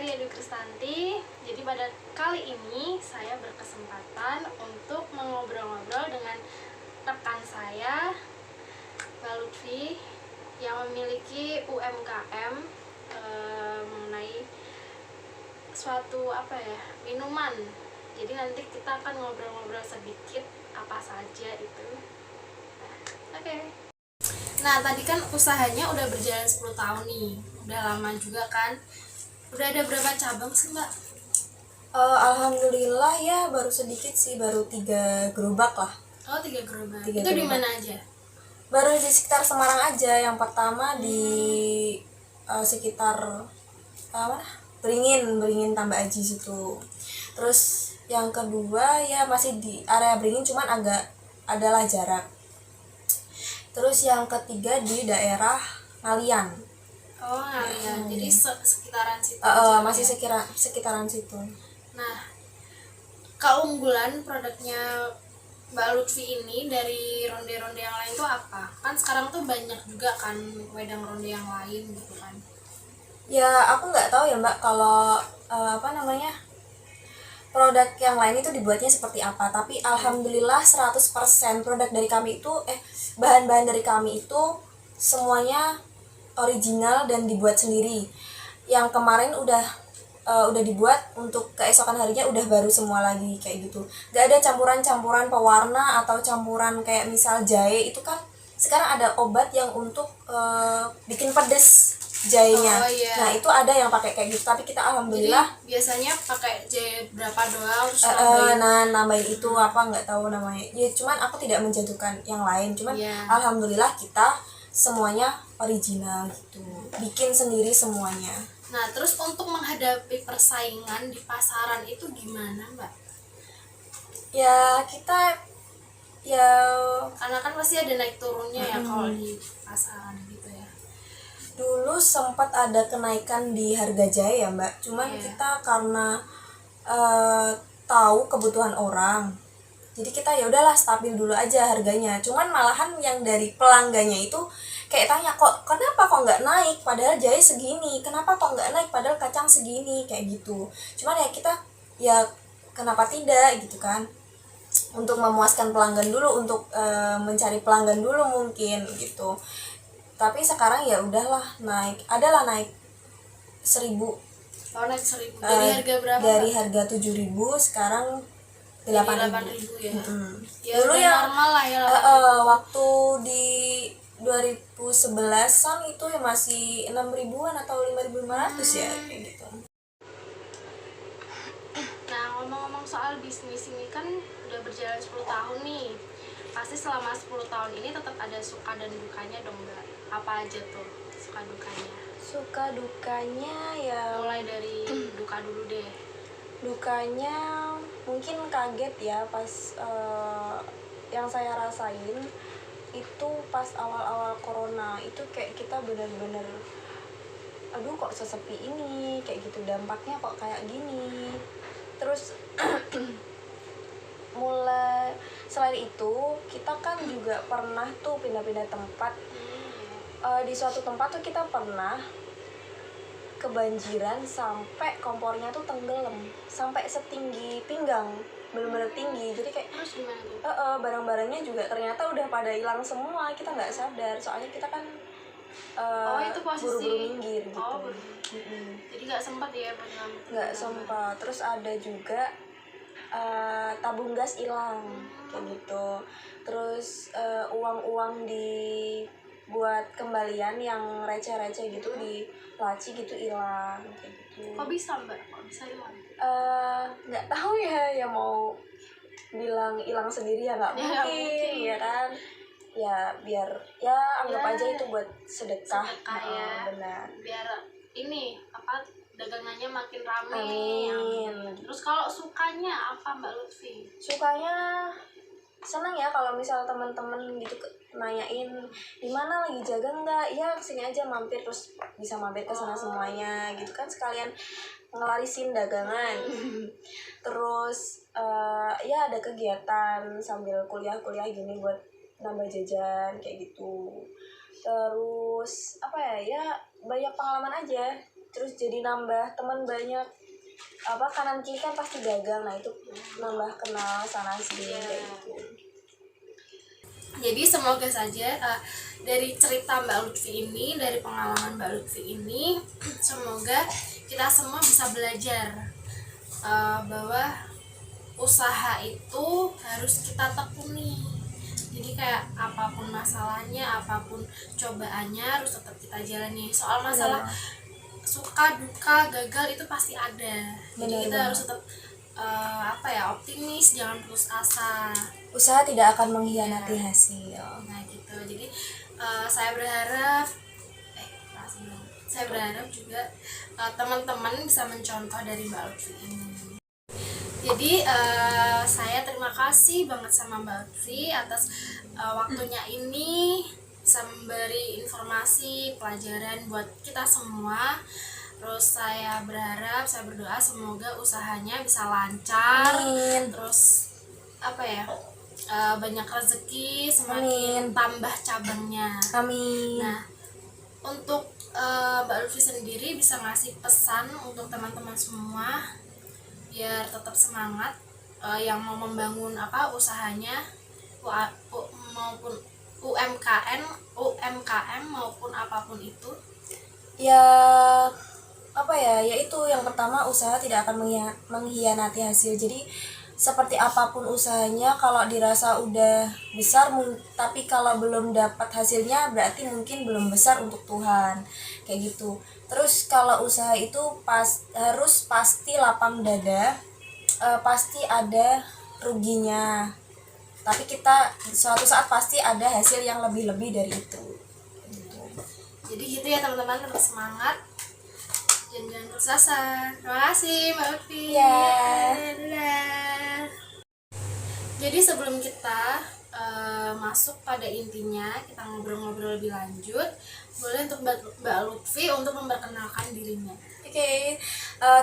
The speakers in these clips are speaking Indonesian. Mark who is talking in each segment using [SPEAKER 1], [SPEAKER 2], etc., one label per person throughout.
[SPEAKER 1] Arya Dwi Kristanti. Jadi pada kali ini saya berkesempatan untuk mengobrol-ngobrol dengan rekan saya, Mbak Lutfi, yang memiliki UMKM mengenai suatu minuman. Jadi nanti kita akan ngobrol-ngobrol sedikit apa saja itu. Oke. Nah, tadi kan usahanya udah berjalan 10 tahun nih. Udah lama juga kan. Udah ada berapa cabang sih, Mbak?
[SPEAKER 2] Alhamdulillah ya, baru sedikit sih, baru 3 gerobak lah.
[SPEAKER 1] Oh, 3 gerobak. Itu di mana aja?
[SPEAKER 2] Baru di sekitar Semarang aja. Yang pertama di sekitar Beringin Tambah Aji situ. Terus yang kedua ya masih di area Beringin, cuman agak adalah jarak. Terus yang ketiga di daerah Ngalian.
[SPEAKER 1] Oh, Ngalian. Jadi sekitaran situ.
[SPEAKER 2] Masih sekitaran situ.
[SPEAKER 1] Nah, keunggulan produknya Mbak Lutfi ini dari ronde-ronde yang lain tuh apa? Kan sekarang tuh banyak juga kan wedang ronde yang lain gitu kan.
[SPEAKER 2] Ya aku nggak tahu ya Mbak kalau produk yang lain itu dibuatnya seperti apa, tapi alhamdulillah 100% produk dari kami itu bahan-bahan dari kami itu semuanya original dan dibuat sendiri. Yang kemarin udah dibuat, untuk keesokan harinya udah baru semua lagi kayak gitu. Gak ada campuran-campuran pewarna atau campuran kayak misal jahe. Itu kan sekarang ada obat yang untuk bikin pedes jahenya.
[SPEAKER 1] Oh, iya.
[SPEAKER 2] Nah itu ada yang pakai kayak gitu, tapi kita alhamdulillah.
[SPEAKER 1] Jadi, biasanya pakai jahe berapa doang terus
[SPEAKER 2] nambahin itu apa nggak tahu namanya ya, cuman aku tidak menjatuhkan yang lain, cuman alhamdulillah kita semuanya original gitu, bikin sendiri semuanya.
[SPEAKER 1] Nah, terus untuk menghadapi persaingan di pasaran itu gimana, Mbak?
[SPEAKER 2] Ya kita ya
[SPEAKER 1] Karena kan pasti ada naik turunnya ya kalau di pasaran gitu ya.
[SPEAKER 2] Dulu sempat ada kenaikan di harga jahe ya Mbak, cuman kita karena tahu kebutuhan orang, jadi kita ya udahlah stabil dulu aja harganya. Cuman malahan yang dari pelanggannya itu kayak tanya, kenapa kok nggak naik padahal jahe segini, kenapa kok nggak naik padahal kacang segini, kayak gitu. Cuman ya kita ya kenapa tidak gitu kan, untuk memuaskan pelanggan dulu, untuk mencari pelanggan dulu mungkin gitu. Tapi sekarang ya udahlah naik 1.000.
[SPEAKER 1] Oh, naik 1.000. Dari harga berapa?
[SPEAKER 2] Dari harga 7.000 sekarang 8.000
[SPEAKER 1] ya. Ya
[SPEAKER 2] dulu yang
[SPEAKER 1] normal lah ya.
[SPEAKER 2] Waktu di 2011an itu ya masih 6.000-an atau 5.500 ya kayak gitu.
[SPEAKER 1] Nah, ngomong-ngomong soal bisnis ini kan udah berjalan 10 tahun nih. Pasti selama 10 tahun ini tetap ada suka dan dukanya dong, Mbak. Apa aja tuh suka dukanya?
[SPEAKER 2] Suka dukanya ya
[SPEAKER 1] Mulai dari duka dulu deh.
[SPEAKER 2] Dukanya mungkin kaget ya pas yang saya rasain itu pas awal-awal corona itu, kayak kita bener-bener aduh kok sesepi ini, kayak gitu, dampaknya kok kayak gini. Terus mulai selain itu kita kan juga pernah tuh pindah-pindah tempat. Di suatu tempat tuh kita pernah kebanjiran sampai kompornya tuh tenggelam sampai setinggi pinggang, bener-bener tinggi. Jadi kayak
[SPEAKER 1] Terus gimana tuh?
[SPEAKER 2] Barang-barangnya juga ternyata udah pada hilang semua, kita nggak sadar soalnya kita kan
[SPEAKER 1] itu posisi
[SPEAKER 2] buru-buru minggir gitu.
[SPEAKER 1] Jadi nggak sempat ya
[SPEAKER 2] Nggak sempat. Terus ada juga tabung gas hilang kayak gitu. Terus uang-uang buat kembalian yang receh-receh gitu di laci gitu hilang kayak gitu.
[SPEAKER 1] Kok bisa, Mbak? Kok bisa hilang?
[SPEAKER 2] Nggak tahu ya mau bilang hilang sendiri ya nggak mungkin ya kan. Ya biar ya anggap aja itu buat sedekah
[SPEAKER 1] ya.
[SPEAKER 2] Benar.
[SPEAKER 1] Biar ini dagangannya makin rame.
[SPEAKER 2] Amin.
[SPEAKER 1] Terus kalau sukanya apa, Mbak Lutfi?
[SPEAKER 2] Sukanya senang ya kalau misal teman-teman gitu nanyain di mana lagi jaga nggak, ya kesini aja mampir, terus bisa mampir ke sana semuanya gitu kan, sekalian ngelarisin dagangan. Terus ya ada kegiatan sambil kuliah gini buat nambah jajan kayak gitu. Terus ya banyak pengalaman aja terus jadi nambah teman banyak, apa kanan kiri kan pasti dagang, nah itu nambah kenal sana sini kayak gitu.
[SPEAKER 1] Jadi semoga saja dari cerita Mbak Lutfi ini, dari pengalaman Mbak Lutfi ini, semoga kita semua bisa belajar bahwa usaha itu harus kita tekuni. Jadi kayak apapun masalahnya, apapun cobaannya harus tetap kita jalani. Soal masalah suka duka gagal itu pasti ada. Jadi kita harus tetap optimis, jangan putus asa.
[SPEAKER 2] Usaha tidak akan mengkhianati hasil.
[SPEAKER 1] Nah gitu. Jadi saya berharap juga teman-teman bisa mencontoh dari Mbak Lutfi ini. Jadi saya terima kasih banget sama Mbak Lutfi atas waktunya ini, bisa memberi informasi pelajaran buat kita semua. Terus saya berdoa semoga usahanya bisa lancar.
[SPEAKER 2] Amin.
[SPEAKER 1] Terus banyak rezeki, semakin tambah cabangnya.
[SPEAKER 2] Amin.
[SPEAKER 1] Nah, untuk Mbak Lutfi sendiri bisa ngasih pesan untuk teman-teman semua biar tetap semangat yang mau membangun usahanya maupun UMKM maupun apapun itu.
[SPEAKER 2] Ya yaitu yang pertama, usaha tidak akan mengkhianati hasil. Jadi seperti apapun usahanya, kalau dirasa udah besar tapi kalau belum dapat hasilnya berarti mungkin belum besar untuk Tuhan, kayak gitu. Terus kalau usaha itu harus pasti lapang dada, pasti ada ruginya, tapi kita suatu saat pasti ada hasil yang lebih dari itu.
[SPEAKER 1] Jadi gitu ya teman-teman, tetap semangat dan jangan putus asa. Terima kasih Mbak Lutfi. Dadah. Jadi sebelum kita masuk pada intinya, kita ngobrol-ngobrol lebih lanjut, boleh untuk Mbak Lutfi untuk memperkenalkan dirinya.
[SPEAKER 2] Oke.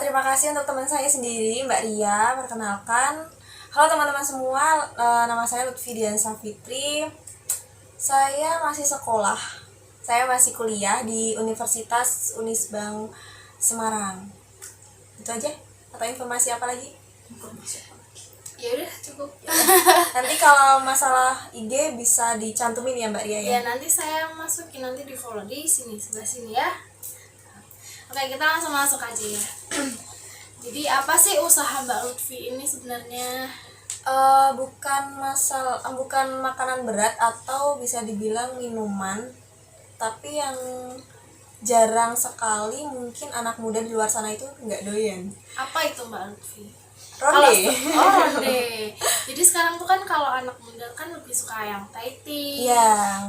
[SPEAKER 2] Terima kasih untuk teman saya sendiri, Mbak Ria. Perkenalkan, halo teman-teman semua, nama saya Lutfi Diansa Fitri. Saya masih sekolah, saya masih kuliah di Universitas Unisbank Semarang. Itu aja, atau informasi apa lagi?
[SPEAKER 1] Ya udah cukup.
[SPEAKER 2] Nanti kalau masalah IG bisa dicantumin ya Mbak Ria ya.
[SPEAKER 1] Ya nanti saya masukin, nanti di follow di sini, sebelah sini ya. Oke, kita langsung masuk aja ya. Jadi apa sih usaha Mbak Lutfi ini sebenarnya?
[SPEAKER 2] Bukan makanan berat atau bisa dibilang minuman, tapi yang jarang sekali mungkin anak muda di luar sana itu nggak doyan.
[SPEAKER 1] Apa itu Mbak Lutfi?
[SPEAKER 2] Ronde.
[SPEAKER 1] Ronde. Jadi sekarang tuh kan kalau anak muda kan lebih suka yang Thai tea,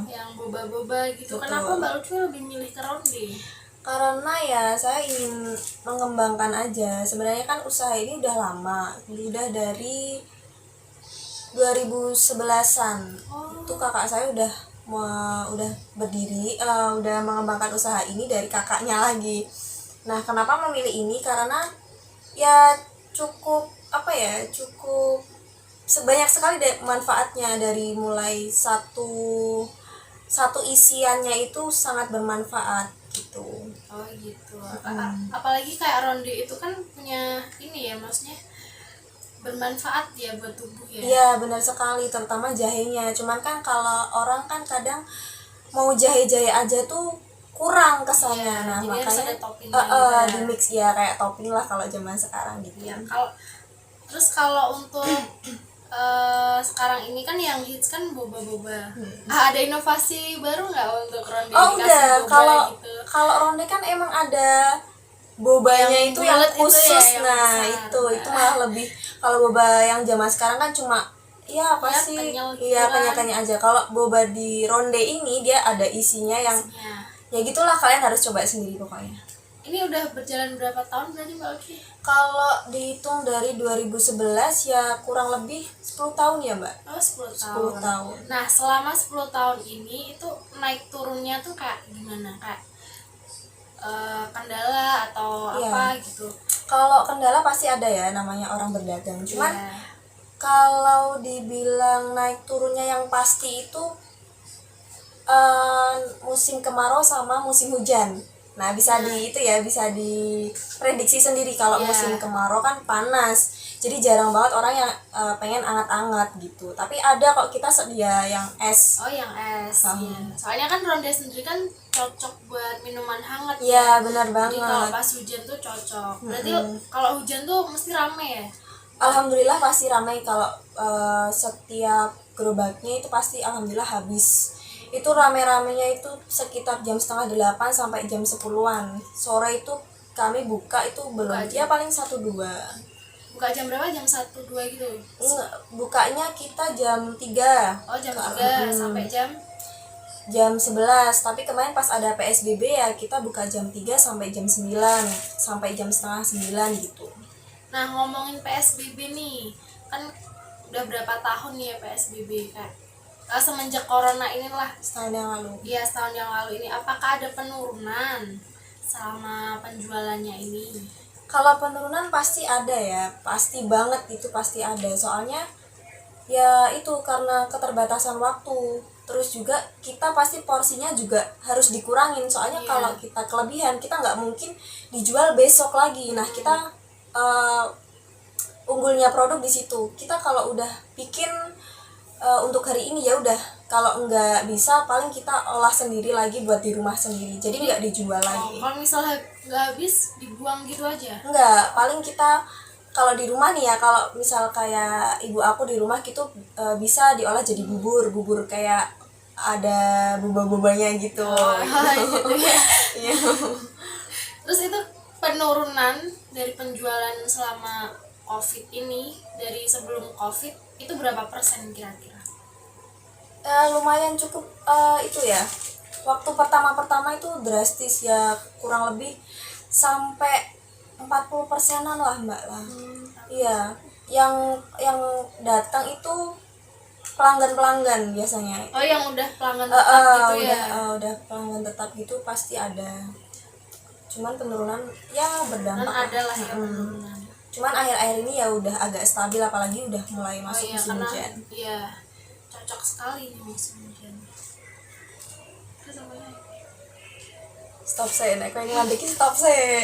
[SPEAKER 1] yang boba-boba gitu. Betul. Kenapa Mbak Lutfi lebih milih ke ronde?
[SPEAKER 2] Karena ya saya ingin mengembangkan aja. Sebenarnya kan usaha ini udah lama, udah dari 2011-an. Itu kakak saya udah berdiri, udah mengembangkan usaha ini dari kakaknya lagi. Nah, kenapa memilih ini? Karena ya cukup sebanyak sekali manfaatnya, dari mulai satu isiannya itu sangat bermanfaat gitu.
[SPEAKER 1] Oh gitu. Apalagi kayak ronde itu kan punya ini ya, maksudnya bermanfaat ya buat tubuh ya.
[SPEAKER 2] Iya benar sekali, terutama jahenya. Cuman kan kalau orang kan kadang mau jahe aja tuh kurang kesannya. Nah makanya di mix ya, kayak topping lah kalau zaman sekarang gitu.
[SPEAKER 1] Ya, kalau untuk sekarang ini kan yang hits kan boba-boba. Ada inovasi baru nggak untuk ronde?
[SPEAKER 2] Udah. Kalau ronde kan emang ada bobanya itu yang khusus itu ya, itu malah lebih. Kalau boba yang zaman sekarang kan cuma kenyal aja. Kalau boba di ronde ini dia ada isinya yang ya gitulah, kalian harus coba sendiri pokoknya.
[SPEAKER 1] Ini udah berjalan berapa tahun berarti Mbak Oki?
[SPEAKER 2] Kalau dihitung dari 2011 ya kurang lebih 10 tahun ya Mbak.
[SPEAKER 1] 10 tahun. Nah selama 10 tahun ini itu naik turunnya tuh kayak gimana? Kayak kendala atau apa gitu?
[SPEAKER 2] Kalau kendala pasti ada ya, namanya orang berdagang. Cuman kalau dibilang naik turunnya yang pasti itu musim kemarau sama musim hujan. Nah, bisa di itu ya, bisa diprediksi sendiri kalau
[SPEAKER 1] Iya.
[SPEAKER 2] musim kemarau kan panas. Jadi jarang banget orang yang pengen anget-anget gitu. Tapi ada kok kita sedia yang es.
[SPEAKER 1] Oh, yang es. Iya. Soalnya kan ronde sendiri kan cocok buat minuman hangat.
[SPEAKER 2] Iya, benar
[SPEAKER 1] Jadi kalau
[SPEAKER 2] banget.
[SPEAKER 1] pas hujan tuh cocok. Berarti kalau hujan tuh mesti rame ya?
[SPEAKER 2] Alhamdulillah pasti ramai kalau setiap gerobaknya itu pasti alhamdulillah habis. Itu rame-ramenya itu sekitar jam setengah 8 sampai jam 10-an. Sore itu kami buka itu belum, ya paling 1-2.
[SPEAKER 1] Buka jam berapa? Jam 1-2 gitu?
[SPEAKER 2] Bukanya kita jam 3.
[SPEAKER 1] Oh, jam 3 sampai
[SPEAKER 2] jam 11. Tapi kemarin pas ada PSBB ya kita buka jam 3 sampai jam 9, sampai jam setengah 9 gitu.
[SPEAKER 1] Nah, ngomongin PSBB nih, kan udah berapa tahun nih ya PSBB kan? Semenjak corona inilah,
[SPEAKER 2] Setahun yang lalu.
[SPEAKER 1] iya setahun yang lalu ini, apakah ada penurunan selama penjualannya ini?
[SPEAKER 2] Kalau penurunan pasti ada ya, pasti banget itu pasti ada. Soalnya ya itu karena keterbatasan waktu. Terus juga kita pasti porsinya juga harus dikurangin. Soalnya kalau kita kelebihan kita nggak mungkin dijual besok lagi. Nah kita unggulnya produk di situ. Kita kalau udah bikin untuk hari ini ya udah, kalau nggak bisa paling kita olah sendiri lagi buat di rumah sendiri, jadi nggak dijual lagi.
[SPEAKER 1] Kalau misalnya nggak habis dibuang gitu aja?
[SPEAKER 2] Nggak, paling kita kalau di rumah nih ya, kalau misal kayak ibu aku di rumah gitu bisa diolah jadi bubur kayak ada boba-bobanya gitu.
[SPEAKER 1] Gitu ya.
[SPEAKER 2] Iya.
[SPEAKER 1] Terus itu penurunan dari penjualan selama COVID ini dari sebelum COVID itu berapa persen kira-kira?
[SPEAKER 2] Lumayan cukup itu ya. Waktu pertama itu drastis ya, kurang lebih sampai 40%-an lah mbak lah. Iya, yang datang itu pelanggan biasanya.
[SPEAKER 1] Oh, yang udah pelanggan tetap gitu ya?
[SPEAKER 2] Udah pelanggan tetap gitu pasti ada. Cuman penurunan ya berdampak.
[SPEAKER 1] Dan ada lah ya penurunan.
[SPEAKER 2] Cuman akhir-akhir ini ya udah agak stabil, apalagi udah mulai masuk musim hujan.
[SPEAKER 1] Iya, cocok sekali nih musim hujan. Terus apa lagi?
[SPEAKER 2] Stop saya, nek kowe ngelantik stop saya.